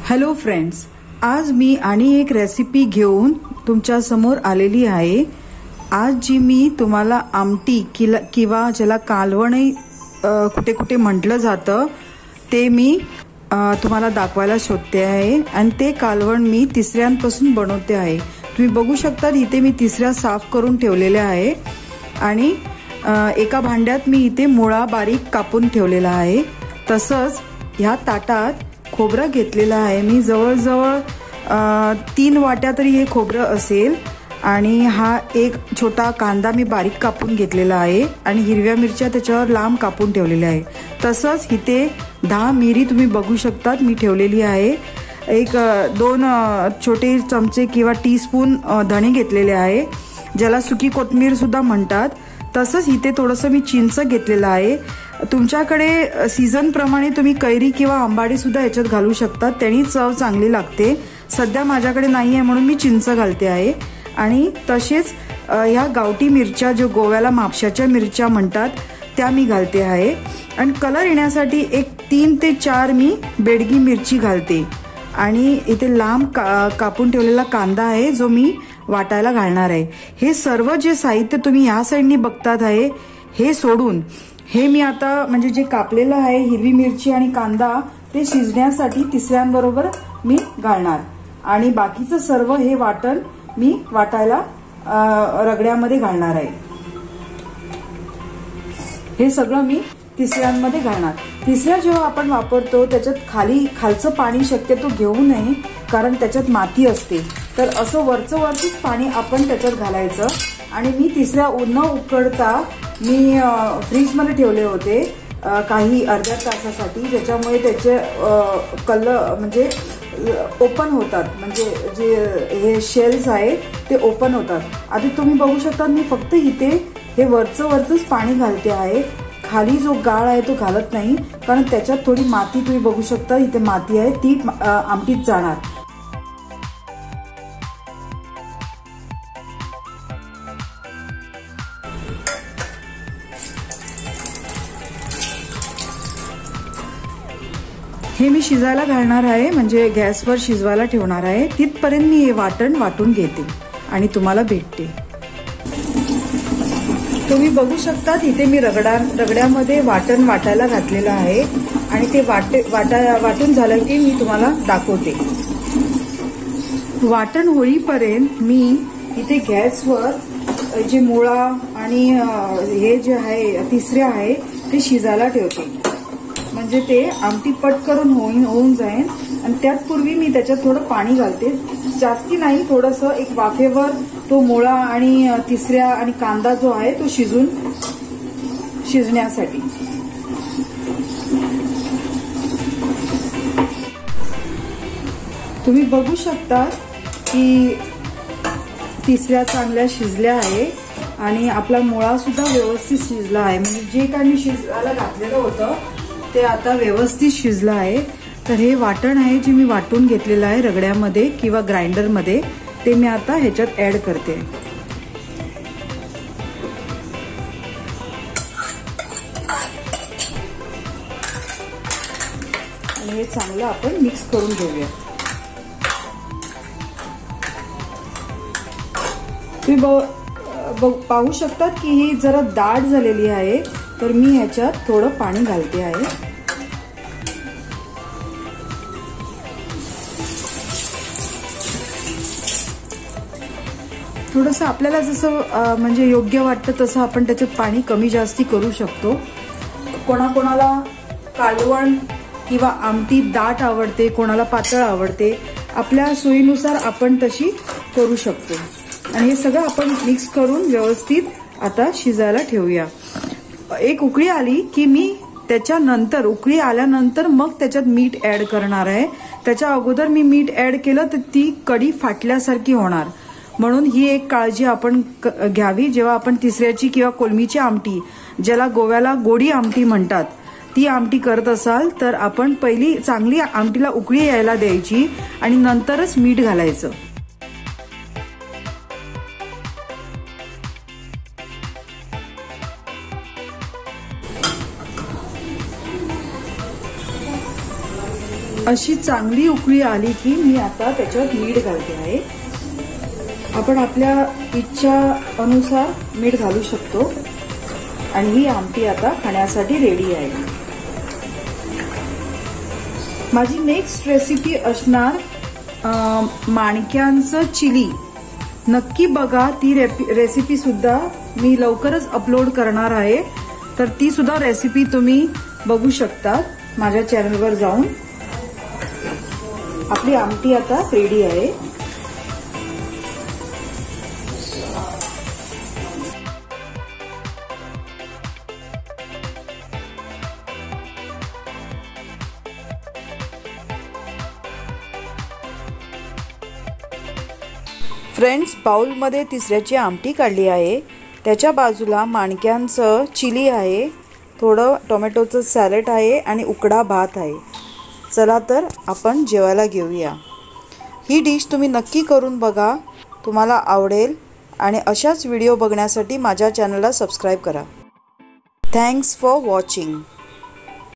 Hello friends, आज मी आणि एक रेसिपी घेऊन तुमच्या समोर आलेली आहे। आज जी मी तुम्हाला आमटी किंवा ज्याला कालवण कुठे कुठे म्हटलं जातं ते मी तुम्हाला दाखवायला शोधते आहे। आणि ते कालवण मी तिसऱ्यांपासून बनवते आहे। तुम्ही बघू शकता इथे मी तिसऱ्या साफ करून ठेवलेल्या आहे आणि एका भांड्यात मी इथे मुळा बारीक कापून ठेवलेला आहे। तसंच ह्या ताटात खोबरं घेतलेलं आहे मी, जवळजवळ 3 वाट्या तरी हे खोबरं असेल। आणि हा एक छोटा कांदा मी बारीक कापून घेतलेला आहे आणि हिरव्या मिरच्या त्याच्यावर लांब कापून ठेवलेल्या आहे। तसंच इथे 10 मिरी तुम्ही बघू शकता मी ठेवलेली आहे। एक 2 छोटे चमचे किंवा टीस्पून धणे घेतलेले आहे, ज्याला सुकी कोथिंबीर सुद्धा म्हणतात। तसंच इथे थोडंसं मी चिंच घेतलेलं आहे। तुमच्याकडे सीझन प्रमाणे तुम्ही कैरी किंवा आंबाडी सुद्धा याच्यात घालू शकता, त्यानी चव चांगली लागते। सध्या माझ्याकडे नाही आहे म्हणून मी चिंच घालते आहे। आणि तसेच ह्या गावठी मिरच्या जो गोव्याला म्हापशाच्या मिरच्या म्हणतात त्या मी घालते आहे। आणि कलर येण्यासाठी एक 3 ते 4 मी बेडगी मिरची घालते। आणि इथे लांब कापून ठेवलेला कांदा आहे जो मी वाटायला घालणार आहे। हे सर्व जे साहित्य तुम्ही ह्या साईडनी बघतात आहे हे सोडून हे मी आता म्हणजे जे कापलेलं आहे हिरवी मिरची आणि कांदा ते शिजण्यासाठी तिसऱ्यांबरोबर मी घालणार। आणि बाकीचं सर्व हे वाटण मी वाटायला रगड्यामध्ये घालणार आहे। हे सगळं मी तिसऱ्यांमध्ये घालणार। तिसऱ्या जेव्हा आपण वापरतो त्याच्यात खालचं पाणी शक्यतो घेऊ नये, कारण त्याच्यात माती असते। तर असं वरचंच पाणी आपण त्याच्यात घालायचं। आणि मी तिसऱ्या न उकडता मी फ्रीजमध्ये ठेवले होते काही अर्ध्या तासासाठी, ज्याच्यामुळे त्याचे कलर म्हणजे ओपन होतात, म्हणजे जे हे शेल्स आहे ते ओपन होतात। आता तुम्ही बघू शकता मी फक्त इथे हे वरचंच पाणी घालते आहे, खाली जो गाळ आहे तो घालत नाही, कारण त्याच्यात थोडी माती तुम्ही बघू शकता इथे माती आहे ती आमटीत जाणार। हे मी शिजायला घालणार आहे, म्हणजे गॅसवर शिजवायला ठेवणार आहे। तिथपर्यंत मी हे वाटण वाटून घेते आणि तुम्हाला भेटते। तुम्ही बघू शकता इथे मी रगड्यामध्ये वाटण वाटायला घातलेलं आहे आणि ते वाटून झालं की मी तुम्हाला दाखवते। वाटण होईपर्यंत मी इथे गॅसवर जे मुळा आणि हे जे आहे तिसऱ्या आहे ते शिजायला ठेवते, म्हणजे ते आमटी पटकरून होऊन जाईल। आणि त्यापूर्वी मी त्याच्यात थोडं पाणी घालते, जास्ती नाही, थोडंसं एक वाफेवर तो मुळा आणि तिसऱ्या आणि कांदा जो आहे तो शिजण्यासाठी। तुम्ही बघू शकता की तिसऱ्या चांगल्या शिजल्या आहे आणि आपला मुळा सुद्धा व्यवस्थित शिजला आहे, म्हणजे जे काही मी शिजायला घातलेलं होतं ते आता व्यवस्थित शिजलं आहे। तर हे वाटण आहे जे मी वाटून घेतलेलं आहे रगड्यामध्ये किंवा ग्राइंडरमध्ये, ते मी आता ह्याच्यात ऍड करते। आणि हे चांगलं आपण मिक्स करून घेऊया। तुम्ही पाहू शकतात की ही जरा दाट झालेली आहे, तर मी ह्याच्यात थोडं पाणी घालते आहे। थोडंसं आपल्याला जसं म्हणजे योग्य वाटतं तसं आपण त्याच्यात पाणी कमी जास्ती करू शकतो। कोणाकोणाला कालवण किंवा आमटी दाट आवडते, कोणाला पातळ आवडते, आपल्या सोयीनुसार आपण तशी करू शकतो। आणि हे सगळं आपण मिक्स करून व्यवस्थित आता शिजायला ठेवूया। एक उकळी आली की मी त्याच्यानंतर उकळी आल्यानंतर मग त्याच्यात मीठ ऍड करणार आहे। त्याच्या अगोदर मी मीठ ऍड केलं तर ती कढी फाटल्यासारखी होणार, म्हणून ही एक काळजी आपण घ्यावी। जेव्हा आपण तिसऱ्याची किंवा कोलमीची आमटी, ज्याला गोव्याला गोडी आमटी म्हणतात, ती आमटी करत असाल तर आपण पहिली चांगली आमटीला उकळी यायला द्यायची आणि नंतरच मीठ घालायचं। अशी चांगली उकळी आली की मी आता त्याच्यात मीठ घालते आहे। आपण आपल्या इच्छा अनुसार मीठ घालू शकतो आणि ही आमटी आता खाण्यासाठी रेडी आहे। माझी नेक्स्ट रेसिपी असणार माणक्यांचं चिली। नक्की बघा, ती रेसिपी सुद्धा मी लवकरच अपलोड करणार आहे, तर ती सुद्धा रेसिपी तुम्ही बघू शकता माझ्या चॅनलवर जाऊन। आपली आमटी आता रेडी आहे। फ्रेंड्स, बाउलमध्ये तिसऱ्याची आमटी काढली आहे। त्याच्या बाजूला माणक्यांचं चिली आहे, थोडं टोमॅटोचं सॅलड आहे आणि उकडा भात आहे। चला तर आपण जेवायला घेऊया। ही डिश तुम्ही नक्की करून बघा, तुम्हाला आवडेल आणि अशाच व्हिडिओ बघण्यासाठी माझ्या चॅनलला सबस्क्राईब करा। Thanks for watching.